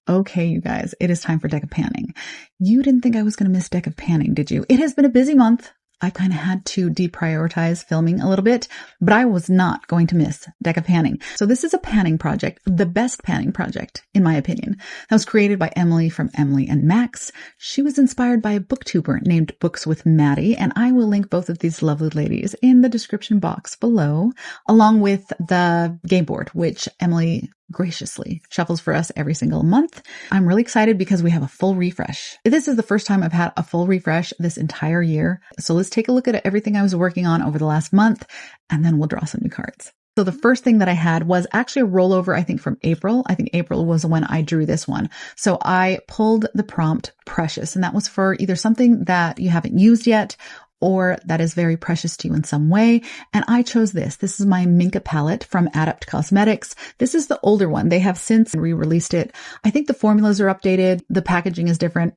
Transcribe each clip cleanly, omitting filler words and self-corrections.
Okay, you guys, it is time for Deck of Panning. You didn't think I was going to miss Deck of Panning, did you? It has been a busy month. I kind of had to deprioritize filming a little bit, but I was not going to miss Deck of Panning. So this is a panning project, the best panning project, in my opinion. That was created by Emily from Emily and Max. She was inspired by a booktuber named Books with Maddi, and I will link both of these lovely ladies in the description box below, along with the game board, which Emily graciously shuffles for us every single month. I'm really excited because we have a full refresh. This is the first time I've had a full refresh this entire year. So let's take a look at everything I was working on over the last month, and then we'll draw some new cards. So the first thing that I had was actually a rollover, I think from April. I think April was when I drew this one. So I pulled the prompt Precious, and that was for either something that you haven't used yet or that is very precious to you in some way. And I chose this. This is my Minka palette from Adept Cosmetics. This is the older one. They have since re-released it. I think the formulas are updated. The packaging is different.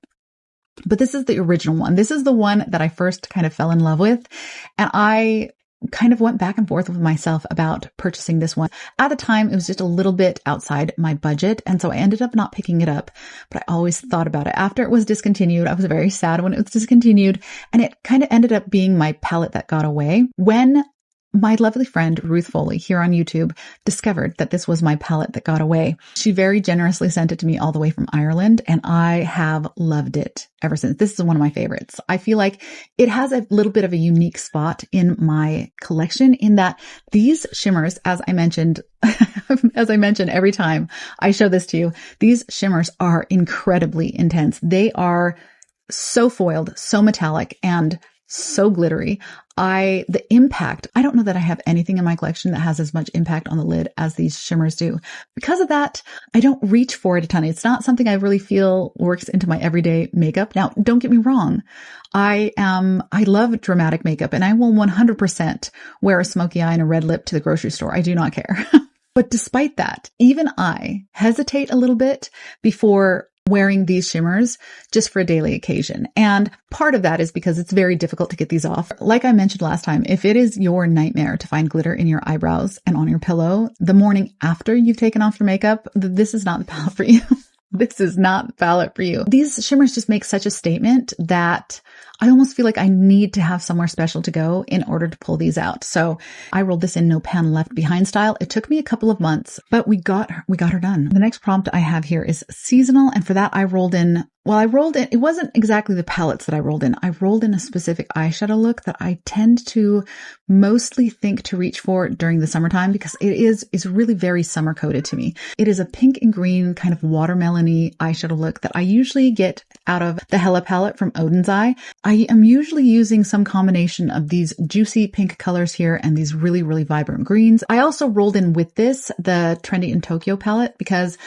But this is the original one. This is the one that I first kind of fell in love with. And I kind of went back and forth with myself about purchasing this one. At the time, it was just a little bit outside my budget. And so I ended up not picking it up, but I always thought about it. After it was discontinued, I was very sad when it was discontinued, and it kind of ended up being my palette that got away. When my lovely friend Ruth Foley here on YouTube discovered that this was my palette that got away, she very generously sent it to me all the way from Ireland, and I have loved it ever since. This is one of my favorites. I feel like it has a little bit of a unique spot in my collection in that these shimmers, as I mentioned every time I show this to you, these shimmers are incredibly intense. They are so foiled, so metallic, and so glittery. The impact, I don't know that I have anything in my collection that has as much impact on the lid as these shimmers do. Because of that, I don't reach for it a ton. It's not something I really feel works into my everyday makeup. Now, don't get me wrong. I love dramatic makeup, and I will 100% wear a smoky eye and a red lip to the grocery store. I do not care. But despite that, even I hesitate a little bit before wearing these shimmers just for a daily occasion. And part of that is because it's very difficult to get these off. Like I mentioned last time, if it is your nightmare to find glitter in your eyebrows and on your pillow the morning after you've taken off your makeup, this is not the palette for you. This is not the palette for you. These shimmers just make such a statement that I almost feel like I need to have somewhere special to go in order to pull these out. So I rolled this in no pan left behind style. It took me a couple of months, but we got her done. The next prompt I have here is seasonal. And for that, it wasn't exactly the palettes that I rolled in. I rolled in a specific eyeshadow look that I tend to mostly think to reach for during the summertime because it is really very summer coated to me. It is a pink and green kind of watermelon-y eyeshadow look that I usually get out of the Hella palette from Odin's Eye. I am usually using some combination of these juicy pink colors here and these really, really vibrant greens. I also rolled in with this the Trendy in Tokyo palette because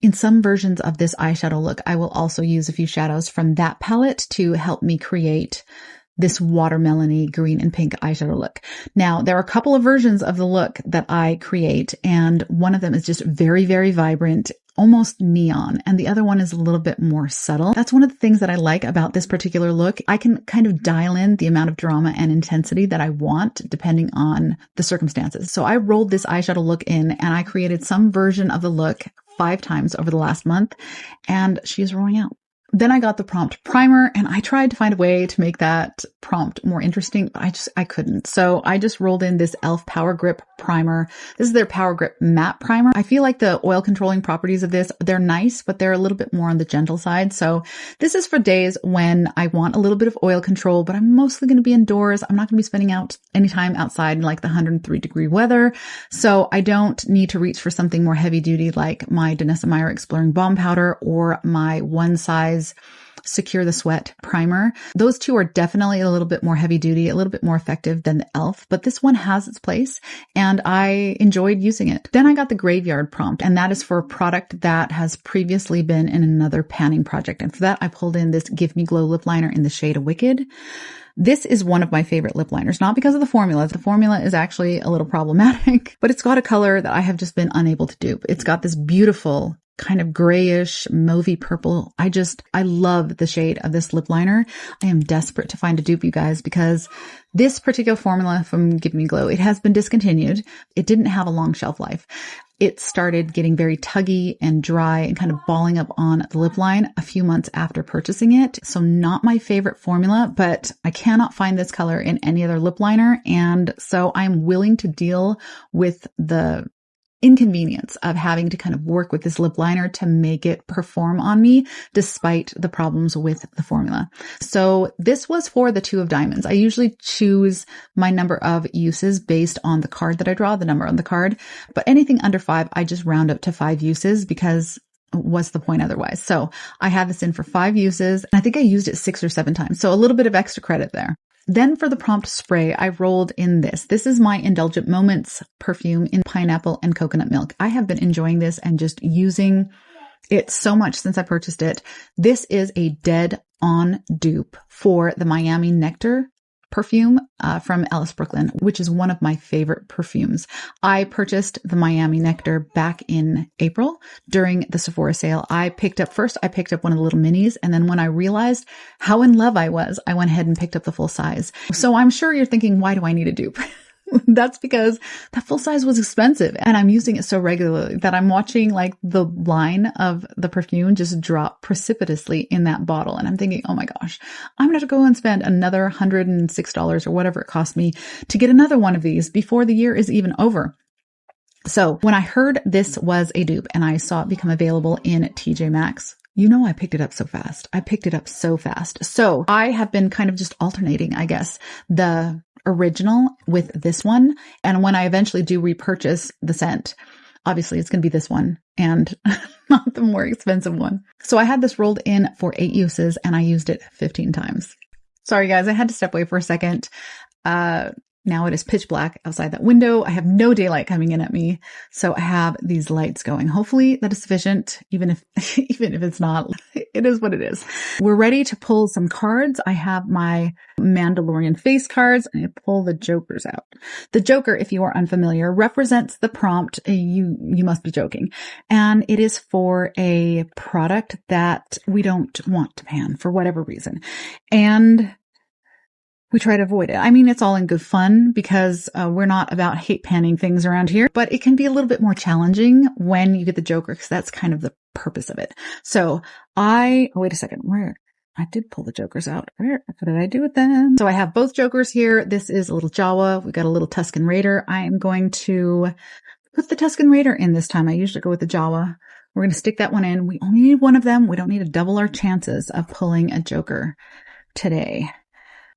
in some versions of this eyeshadow look, I will also use a few shadows from that palette to help me create this watermelon-y green and pink eyeshadow look. Now, there are a couple of versions of the look that I create, and one of them is just very, very vibrant, almost neon, and the other one is a little bit more subtle. That's one of the things that I like about this particular look. I can kind of dial in the amount of drama and intensity that I want depending on the circumstances. So I rolled this eyeshadow look in, and I created some version of the look 5 times over the last month, and she is rolling out. Then I got the prompt primer, and I tried to find a way to make that prompt more interesting, but I couldn't. So I just rolled in this e.l.f. Power Grip primer. This is their Power Grip matte primer. I feel like the oil controlling properties of this, they're nice, but they're a little bit more on the gentle side. So this is for days when I want a little bit of oil control, but I'm mostly going to be indoors. I'm not going to be spending out any time outside in like the 103-degree weather. So I don't need to reach for something more heavy duty like my Danessa Meyers Exploring Balm Powder or my One Size Secure the Sweat primer. Those two are definitely a little bit more heavy duty, a little bit more effective than the e.l.f., but this one has its place and I enjoyed using it. Then I got the Graveyard prompt, and that is for a product that has previously been in another panning project. And for that, I pulled in this Give Me Glow lip liner in the shade of Wicked. This is one of my favorite lip liners, not because of the formula. The formula is actually a little problematic, but it's got a color that I have just been unable to dupe. It's got this beautiful kind of grayish, mauvey purple. I love the shade of this lip liner. I am desperate to find a dupe, you guys, because this particular formula from Give Me Glow, it has been discontinued. It didn't have a long shelf life. it started getting very tuggy and dry and kind of balling up on the lip line a few months after purchasing it. So not my favorite formula, but I cannot find this color in any other lip liner. And so I'm willing to deal with the inconvenience of having to kind of work with this lip liner to make it perform on me despite the problems with the formula. So this was for the 2 of diamonds. I usually choose my number of uses based on the card that I draw, the number on the card, but anything under 5, I just round up to 5 uses because what's the point otherwise? So I had this in for 5 uses and I think I used it 6 or 7 times. So a little bit of extra credit there. Then for the prompt spray, I rolled in this. This is my Indulgent Moments perfume in pineapple and coconut milk. I have been enjoying this and just using it so much since I purchased it. This is a dead-on dupe for the Miami Nectar perfume from Alice Brooklyn, which is one of my favorite perfumes. I purchased the Miami Nectar back in April during the Sephora sale. I picked up one of the little minis, and then when I realized how in love I was, I went ahead and picked up the full size. So I'm sure you're thinking, why do I need a dupe? That's because that full size was expensive and I'm using it so regularly that I'm watching like the line of the perfume just drop precipitously in that bottle. And I'm thinking, oh my gosh, I'm going to go and spend another $106 or whatever it cost me to get another one of these before the year is even over. So when I heard this was a dupe and I saw it become available in TJ Maxx, I picked it up so fast. So I have been kind of just alternating, I guess, the original with this one. And when I eventually do repurchase the scent, obviously it's going to be this one and not the more expensive one. So I had this rolled in for 8 uses and I used it 15 times. Sorry guys, I had to step away for a second. Now it is pitch black outside that window. I have no daylight coming in at me. So I have these lights going. Hopefully that is sufficient. Even if it's not, it is what it is. We're ready to pull some cards. I have my Mandalorian face cards and I pull the jokers out. The joker, if you are unfamiliar, represents the prompt. You must be joking. And it is for a product that we don't want to pan for whatever reason. And we try to avoid it. I mean, it's all in good fun because we're not about hate panning things around here, but it can be a little bit more challenging when you get the joker because that's kind of the purpose of it. So wait a second, I did pull the jokers out. What did I do with them? So I have both jokers here. This is a little Jawa. We've got a little Tuscan Raider. I am going to put the Tuscan Raider in this time. I usually go with the Jawa. We're going to stick that one in. We only need one of them. We don't need to double our chances of pulling a joker today.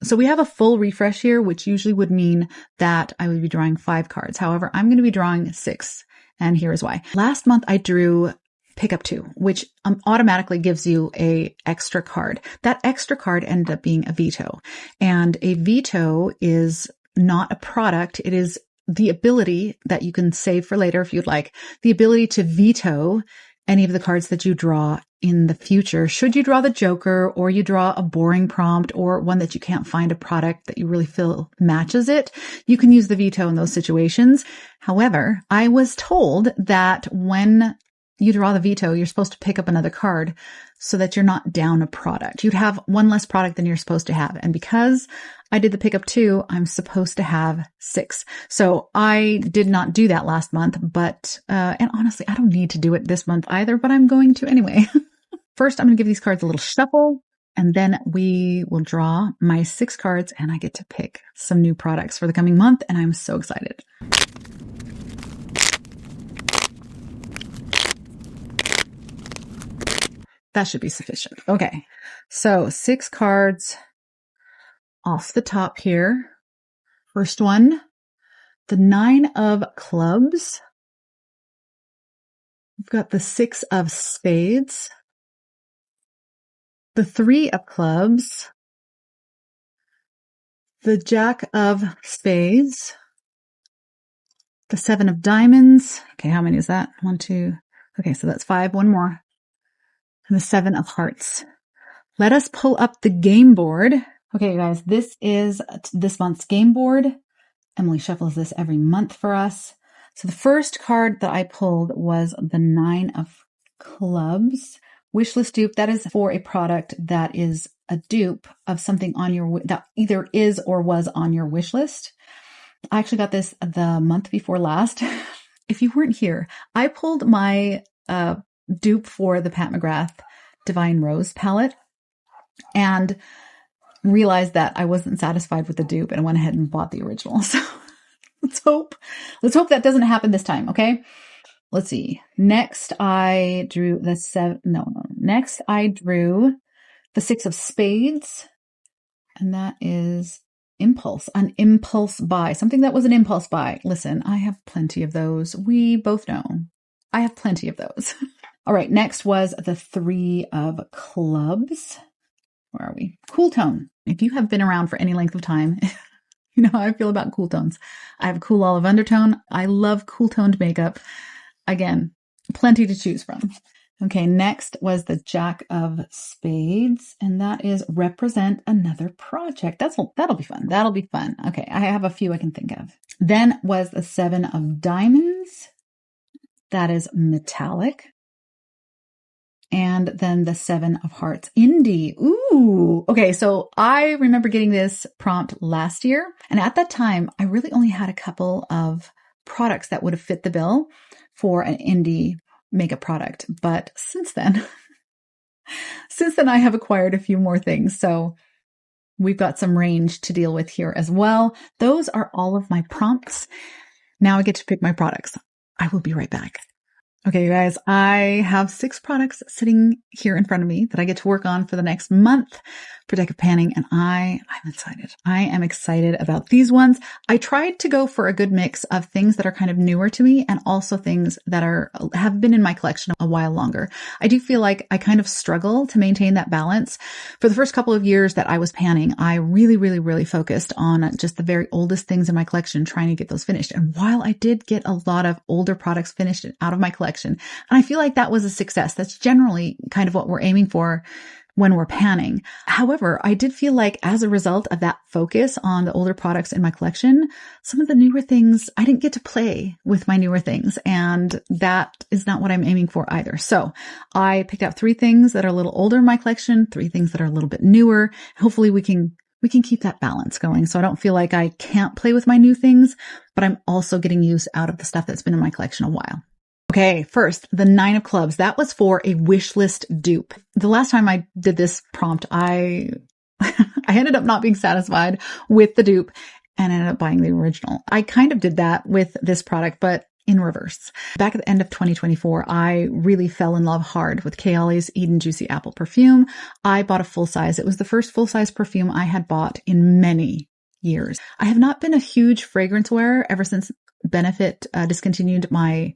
So we have a full refresh here, which usually would mean that I would be drawing 5 cards. However, I'm going to be drawing 6. And here is why. Last month I drew pick up 2, which automatically gives you a extra card. That extra card ended up being a veto. And a veto is not a product. It is the ability that you can save for later if you'd like, the ability to veto any of the cards that you draw in the future. Should you draw the joker or you draw a boring prompt or one that you can't find a product that you really feel matches it, you can use the veto in those situations. However, I was told that when you draw the veto, you're supposed to pick up another card so that you're not down a product. You'd have one less product than you're supposed to have. And because I did the pick up 2, I'm supposed to have 6. So I did not do that last month, but, and honestly, I don't need to do it this month either, but I'm going to anyway. First, I'm going to give these cards a little shuffle and then we will draw my 6 cards and I get to pick some new products for the coming month. And I'm so excited. That should be sufficient. Okay. So 6 cards off the top here. First one, the 9 of clubs. We've got the 6 of spades, the 3 of clubs, the jack of spades, the 7 of diamonds. Okay, how many is that? 1, 2. Okay, so that's 5. One more. And the 7 of hearts. Let us pull up the game board. Okay, guys, this is this month's game board. Emily shuffles this every month for us. So the first card that I pulled was the 9 of clubs. Wishlist dupe. That is for a product that is a dupe of something on your, that either is or was on your wish list. I actually got this the month before last. if you weren't here, I pulled my dupe for the Pat McGrath Divine Rose palette and realized that I wasn't satisfied with the dupe and went ahead and bought the original. So let's hope that doesn't happen this time. Okay. Let's see. Next I drew Next I drew the 6 of spades, and that is an impulse buy, something that was an impulse buy. Listen, I have plenty of those. We both know I have plenty of those. All right. Next was the 3 of clubs. Where are we? Cool tone. If you have been around for any length of time, you know how I feel about cool tones. I have a cool olive undertone. I love cool toned makeup. Again, plenty to choose from. Okay, next was the Jack of Spades, and that is represent another project. That'll be fun. That'll be fun. Okay, I have a few I can think of. Then was the 7 of Diamonds. That is metallic. And then the 7 of Hearts, indie. Ooh. Okay, so I remember getting this prompt last year, and at that time, I really only had a couple of products that would have fit the bill for an indie makeup product. But since then I have acquired a few more things. So we've got some range to deal with here as well. Those are all of my prompts. Now I get to pick my products. I will be right back. Okay, you guys, I have 6 products sitting here in front of me that I get to work on for the next month for Deck of Panning, and I'm excited. I am excited about these ones. I tried to go for a good mix of things that are kind of newer to me and also things that have been in my collection a while longer. I do feel like I kind of struggle to maintain that balance. For the first couple of years that I was panning, I really, really, really focused on just the very oldest things in my collection, trying to get those finished. And while I did get a lot of older products finished out of my collection, and I feel like that was a success. That's generally kind of what we're aiming for when we're panning. However, I did feel like as a result of that focus on the older products in my collection, some of the newer things, I didn't get to play with my newer things. And that is not what I'm aiming for either. So I picked out 3 things that are a little older in my collection, 3 things that are a little bit newer. Hopefully we can keep that balance going. So I don't feel like I can't play with my new things, but I'm also getting use out of the stuff that's been in my collection a while. Okay, first, the 9 of clubs. That was for a wish list dupe. The last time I did this prompt, I ended up not being satisfied with the dupe and ended up buying the original. I kind of did that with this product, but in reverse. Back at the end of 2024, I really fell in love hard with Kayali's Eden Juicy Apple perfume. I bought a full size. It was the first full size perfume I had bought in many years. I have not been a huge fragrance wearer ever since Benefit discontinued my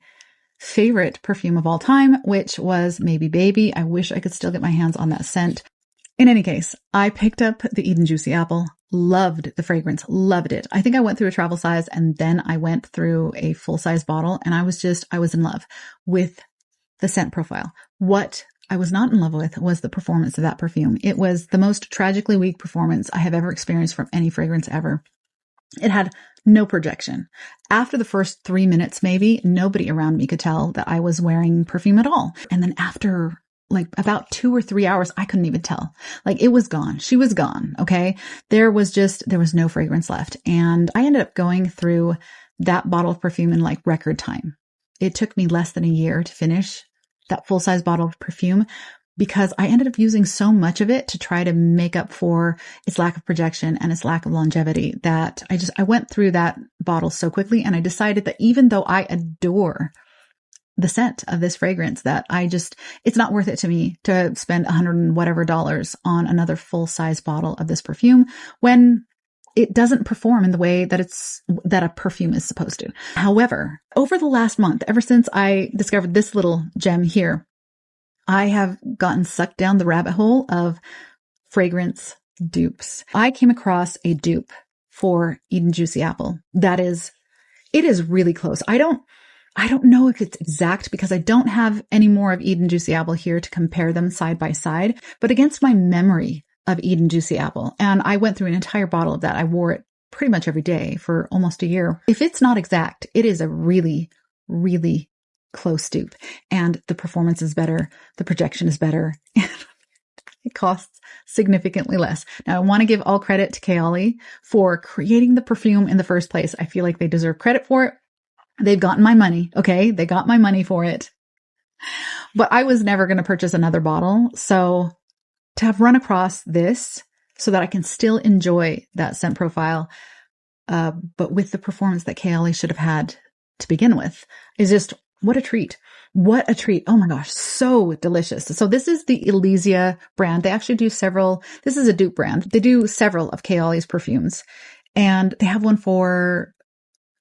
favorite perfume of all time, which was Maybe Baby. I wish I could still get my hands on that scent. In any case, I picked up the Eden Juicy Apple, loved the fragrance, loved it. I think I went through a travel size and then I went through a full size bottle, and I was in love with the scent profile. What I was not in love with was the performance of that perfume. It was the most tragically weak performance I have ever experienced from any fragrance ever. It had no projection. After the first 3 minutes, maybe, nobody around me could tell that I was wearing perfume at all. And then after like about 2 or 3 hours, I couldn't even tell. Like, it was gone. She was gone. Okay. There was no fragrance left. And I ended up going through that bottle of perfume in like record time. It took me less than a year to finish that full size bottle of perfume, because I ended up using so much of it to try to make up for its lack of projection and its lack of longevity that I went through that bottle so quickly. And I decided that even though I adore the scent of this fragrance, that it's not worth it to me to spend $100 and whatever on another full size bottle of this perfume when it doesn't perform in the way that a perfume is supposed to. However, over the last month, ever since I discovered this little gem here, I have gotten sucked down the rabbit hole of fragrance dupes. I came across a dupe for Eden Juicy Apple. It is really close. I don't know if it's exact because I don't have any more of Eden Juicy Apple here to compare them side by side, but against my memory of Eden Juicy Apple, and I went through an entire bottle of that. I wore it pretty much every day for almost a year. If it's not exact, it is a really, really close dupe, and the performance is better. The projection is better. And it costs significantly less. Now, I want to give all credit to Kayali for creating the perfume in the first place. I feel like they deserve credit for it. They've gotten my money. Okay. They got my money for it, but I was never going to purchase another bottle. So to have run across this so that I can still enjoy that scent profile, but with the performance that KLA should have had to begin with, is just what a treat. What a treat. Oh my gosh. So delicious. So this is the Elysia brand. They actually do several. This is a dupe brand. They do several of KLA's perfumes, and they have one for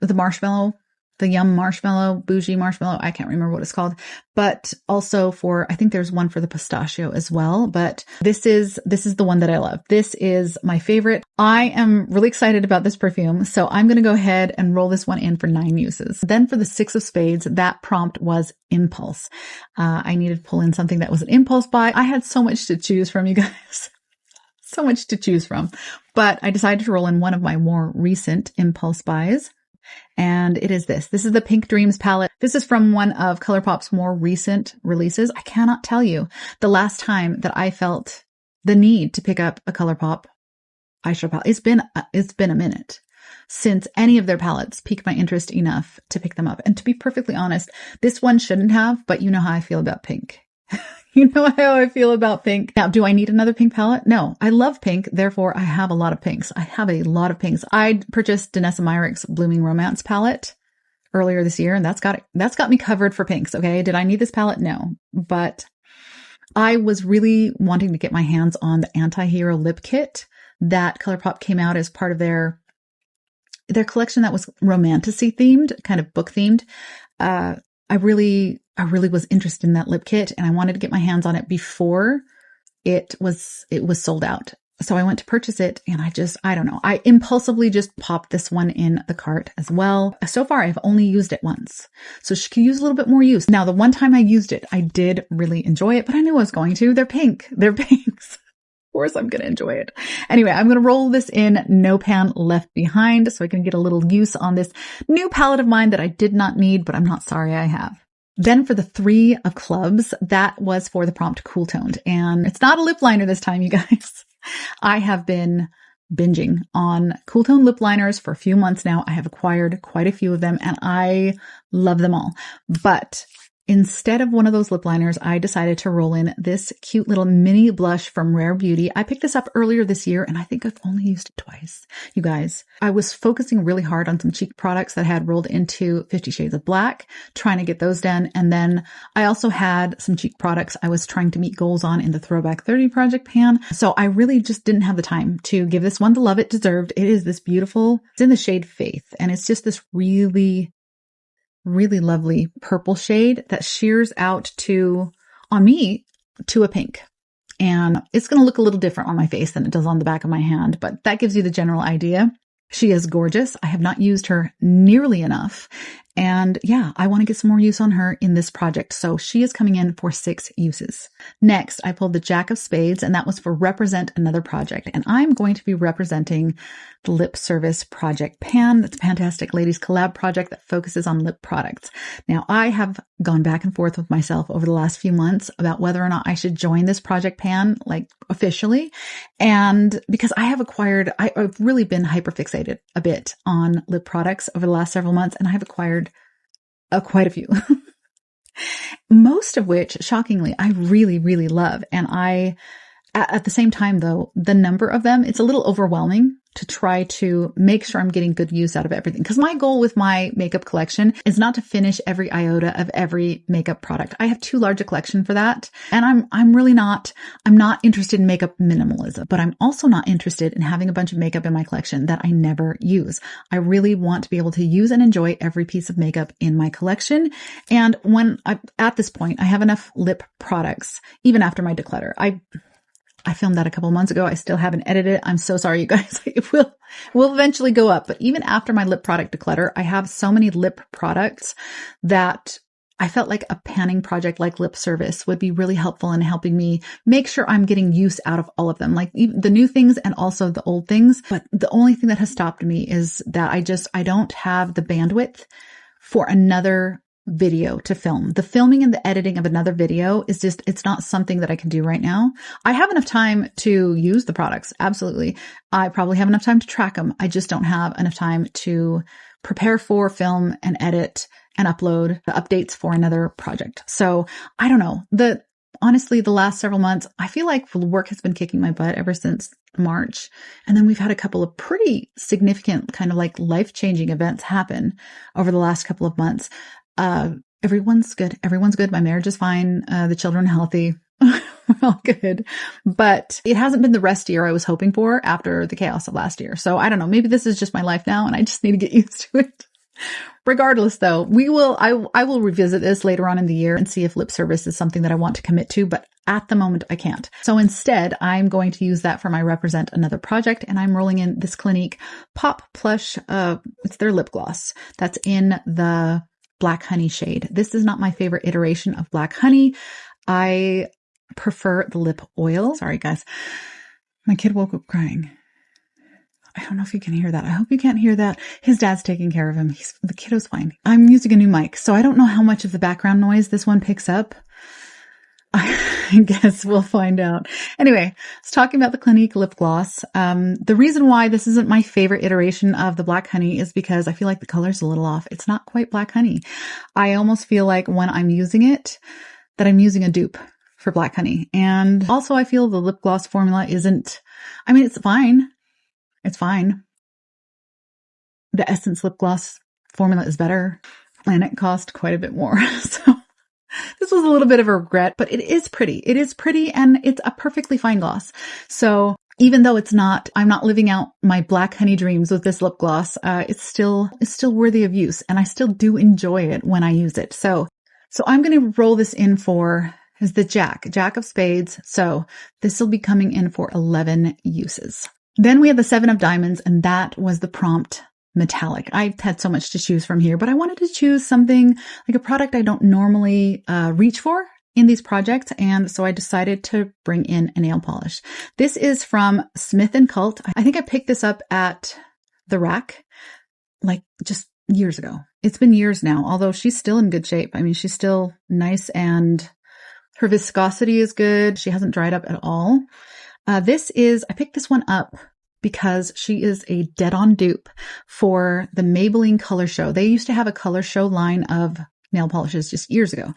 the marshmallow, the yum marshmallow, bougie marshmallow. I can't remember what it's called, but also I think there's one for the pistachio as well. But this is the one that I love. This is my favorite. I am really excited about this perfume. So I'm going to go ahead and roll this one in for 9 uses. Then for the 6 of spades, that prompt was impulse. I needed to pull in something that was an impulse buy. I had so much to choose from, you guys. So much to choose from, but I decided to roll in one of my more recent impulse buys. And it is this. This is the Pink Dreams palette. This is from one of ColourPop's more recent releases. I cannot tell you the last time that I felt the need to pick up a ColourPop eyeshadow palette. It's been a minute since any of their palettes piqued my interest enough to pick them up. And to be perfectly honest, this one shouldn't have, but you know how I feel about pink. You know how I feel about pink. Now, do I need another pink palette? No, I love pink. Therefore, I have a lot of pinks. I purchased Danessa Myricks Blooming Romance palette earlier this year, and that's got me covered for pinks. Okay. Did I need this palette? No, but I was really wanting to get my hands on the Anti-Hero lip kit that ColourPop came out as part of their collection that was romantasy themed, kind of book themed. I really was interested in that lip kit, and I wanted to get my hands on it before it was sold out. So I went to purchase it, and I don't know. I impulsively just popped this one in the cart as well. So far, I've only used it once, so she could use a little bit more use. Now, the one time I used it, I did really enjoy it, but I knew I was going to. They're pink. They're pinks. Of course, I'm going to enjoy it. Anyway, I'm going to roll this in No Pan Left Behind so I can get a little use on this new palette of mine that I did not need, but I'm not sorry I have. Then for the 3 of clubs, that was for the prompt Cool Toned. And it's not a lip liner this time, you guys. I have been binging on Cool Tone lip liners for a few months now. I have acquired quite a few of them, and I love them all. But instead of one of those lip liners, I decided to roll in this cute little mini blush from Rare Beauty. I picked this up earlier this year, and I think I've only used it twice. You guys, I was focusing really hard on some cheek products that had rolled into 50 Shades of Black, trying to get those done. And then I also had some cheek products I was trying to meet goals on in the Throwback 30 project pan. So I really just didn't have the time to give this one the love it deserved. It is this beautiful, it's in the shade Faith, and it's just this really lovely purple shade that shears out on me to a pink. And it's going to look a little different on my face than it does on the back of my hand, but that gives you the general idea. She is gorgeous. I have not used her nearly enough. And yeah, I want to get some more use on her in this project. So she is coming in for 6 uses. Next, I pulled the Jack of Spades, and that was for Represent Another Project. And I'm going to be representing the Lip Service Project Pan. That's a Fantastic Ladies collab project that focuses on lip products. Now, I have gone back and forth with myself over the last few months about whether or not I should join this project pan, like officially. And because I've really been hyperfixated a bit on lip products over the last several months, and I've acquired quite a few. Most of which, shockingly, I really, really love. And at the same time though, the number of them, it's a little overwhelming to try to make sure I'm getting good use out of everything. Because my goal with my makeup collection is not to finish every iota of every makeup product. I have too large a collection for that. And I'm not interested in makeup minimalism, but I'm also not interested in having a bunch of makeup in my collection that I never use. I really want to be able to use and enjoy every piece of makeup in my collection. And at this point, I have enough lip products, even after my declutter. I filmed that a couple months ago. I still haven't edited it. I'm so sorry, you guys. It will eventually go up. But even after my lip product declutter, I have so many lip products that I felt like a panning project like Lip Service would be really helpful in helping me make sure I'm getting use out of all of them, like even the new things and also the old things. But the only thing that has stopped me is that I don't have the bandwidth for another video to film. The filming and the editing of another video is it's not something that I can do right now. I have enough time to use the products. Absolutely. I probably have enough time to track them. I just don't have enough time to prepare for, film and edit and upload the updates for another project. So I don't know. Honestly, the last several months, I feel like work has been kicking my butt ever since March. And then we've had a couple of pretty significant kind of like life-changing events happen over the last couple of months. Everyone's good. Everyone's good. My marriage is fine. The children are healthy. We're all good. But it hasn't been the rest year I was hoping for after the chaos of last year. So I don't know. Maybe this is just my life now and I just need to get used to it. Regardless though, I will revisit this later on in the year and see if lip service is something that I want to commit to, but at the moment I can't. So instead, I'm going to use that for my Represent Another project, and I'm rolling in this Clinique Pop Plush, it's their lip gloss. That's in the Black Honey shade. This is not my favorite iteration of Black Honey. I prefer the lip oil. Sorry guys. My kid woke up crying. I don't know if you can hear that. I hope you can't hear that. His dad's taking care of him. The kiddo's fine. I'm using a new mic, so I don't know how much of the background noise this one picks up. I guess we'll find out. Anyway, I was talking about the Clinique lip gloss. The reason why this isn't my favorite iteration of the Black Honey is because I feel like the color's a little off. It's not quite Black Honey. I almost feel like when I'm using it, that I'm using a dupe for Black Honey. And also I feel the lip gloss formula isn't, I mean, it's fine. It's fine. The Essence lip gloss formula is better and it cost quite a bit more. So this was a little bit of a regret, but it is pretty. It is pretty and it's a perfectly fine gloss. So even though I'm not living out my Black Honey dreams with this lip gloss, it's still worthy of use and I still do enjoy it when I use it. So I'm going to roll this in for is the Jack of Spades. So this will be coming in for 11 uses. Then we have the 7 of Diamonds, and that was the prompt metallic. I had so much to choose from here, but I wanted to choose something like a product I don't normally reach for in these projects. And so I decided to bring in a nail polish. This is from Smith & Cult. I think I picked this up at the rack, like just years ago. It's been years now, although she's still in good shape. I mean, she's still nice and her viscosity is good. She hasn't dried up at all. I picked this one up because she is a dead-on dupe for the Maybelline Color Show. They used to have a Color Show line of nail polishes just years ago.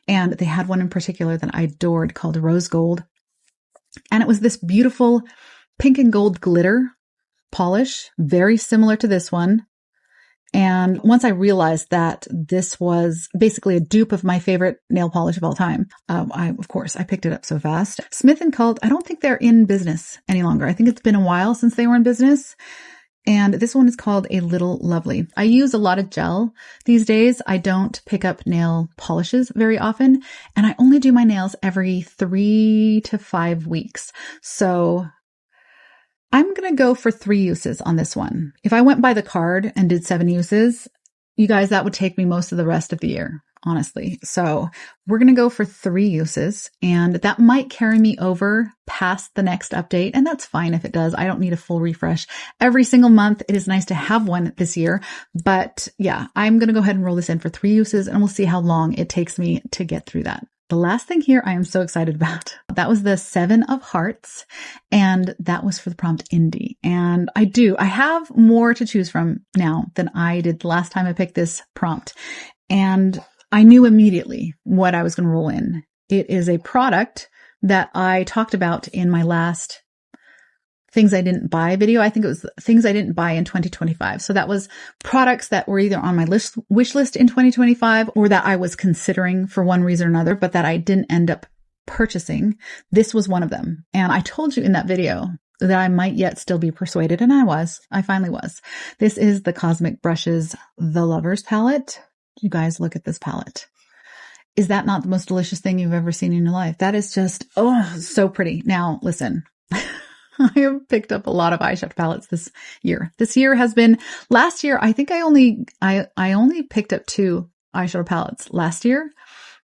And they had one in particular that I adored called Rose Gold. And it was this beautiful pink and gold glitter polish, very similar to this one. And once I realized that this was basically a dupe of my favorite nail polish of all time, I picked it up so fast. Smith & Cult, I don't think they're in business any longer. I think it's been a while since they were in business. And this one is called A Little Lovely. I use a lot of gel these days. I don't pick up nail polishes very often. And I only do my nails every 3 to 5 weeks. So I'm going to go for 3 uses on this one. If I went by the card and did 7 uses, you guys, that would take me most of the rest of the year, honestly. So we're going to go for 3 uses, and that might carry me over past the next update. And that's fine if it does. I don't need a full refresh every single month. It is nice to have one this year, but yeah, I'm going to go ahead and roll this in for 3 uses and we'll see how long it takes me to get through that. The last thing here I am so excited about. That was the 7 of Hearts, and that was for the prompt Indie. And I have more to choose from now than I did the last time I picked this prompt. And I knew immediately what I was going to roll in. It is a product that I talked about in my last Things I Didn't Buy video. I think it was Things I Didn't Buy in 2025. So that was products that were either on my wish list in 2025 or that I was considering for one reason or another, but that I didn't end up purchasing. This was one of them. And I told you in that video that I might yet still be persuaded. And I finally was. This is the Cosmic Brushes The Lovers palette. You guys, look at this palette. Is that not the most delicious thing you've ever seen in your life? That is just, so pretty. Now, listen. I have picked up a lot of eyeshadow palettes this year. This year has been, last year, I think I only picked up 2 eyeshadow palettes last year,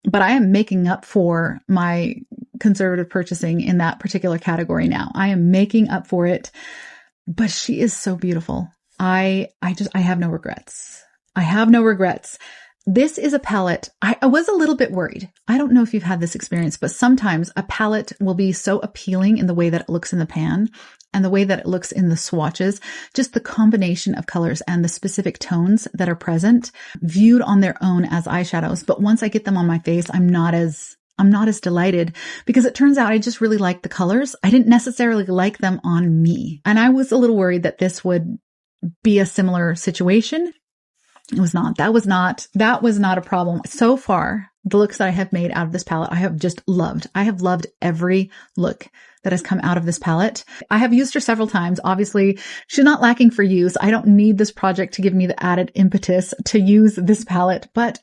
but I am making up for my conservative purchasing in that particular category now. I am making up for it, but she is so beautiful. I have no regrets. I have no regrets. This is a palette. I was a little bit worried. I don't know if you've had this experience, but sometimes a palette will be so appealing in the way that it looks in the pan and the way that it looks in the swatches, just the combination of colors and the specific tones that are present viewed on their own as eyeshadows. But once I get them on my face, I'm not as delighted because it turns out I just really like the colors. I didn't necessarily like them on me. And I was a little worried that this would be a similar situation. It was not. That was not a problem. So far, the looks that I have made out of this palette, I have just loved. I have loved every look that has come out of this palette. I have used her several times. Obviously, she's not lacking for use. I don't need this project to give me the added impetus to use this palette, but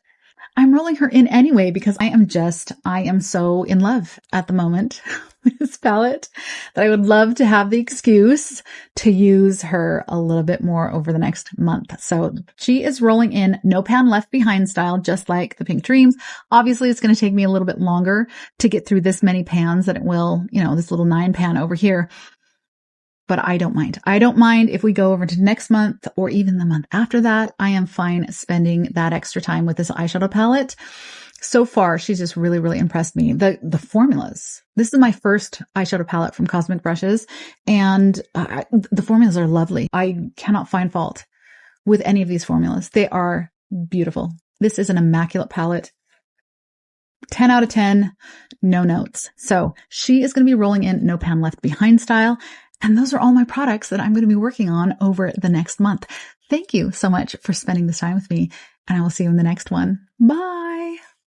I'm rolling her in anyway because I am so in love at the moment with this palette that I would love to have the excuse to use her a little bit more over the next month. So she is rolling in no pan left behind style, just like the Pink Dreams. Obviously, it's going to take me a little bit longer to get through this many pans than it will, this little 9 pan over here. But I don't mind. I don't mind if we go over to next month or even the month after that. I am fine spending that extra time with this eyeshadow palette. So far, she's just really, really impressed me. The formulas. This is my first eyeshadow palette from Cosmic Brushes, and the formulas are lovely. I cannot find fault with any of these formulas. They are beautiful. This is an immaculate palette. 10 out of 10, no notes. So she is going to be rolling in no pan left behind style. And those are all my products that I'm going to be working on over the next month. Thank you so much for spending this time with me, and I will see you in the next one. Bye.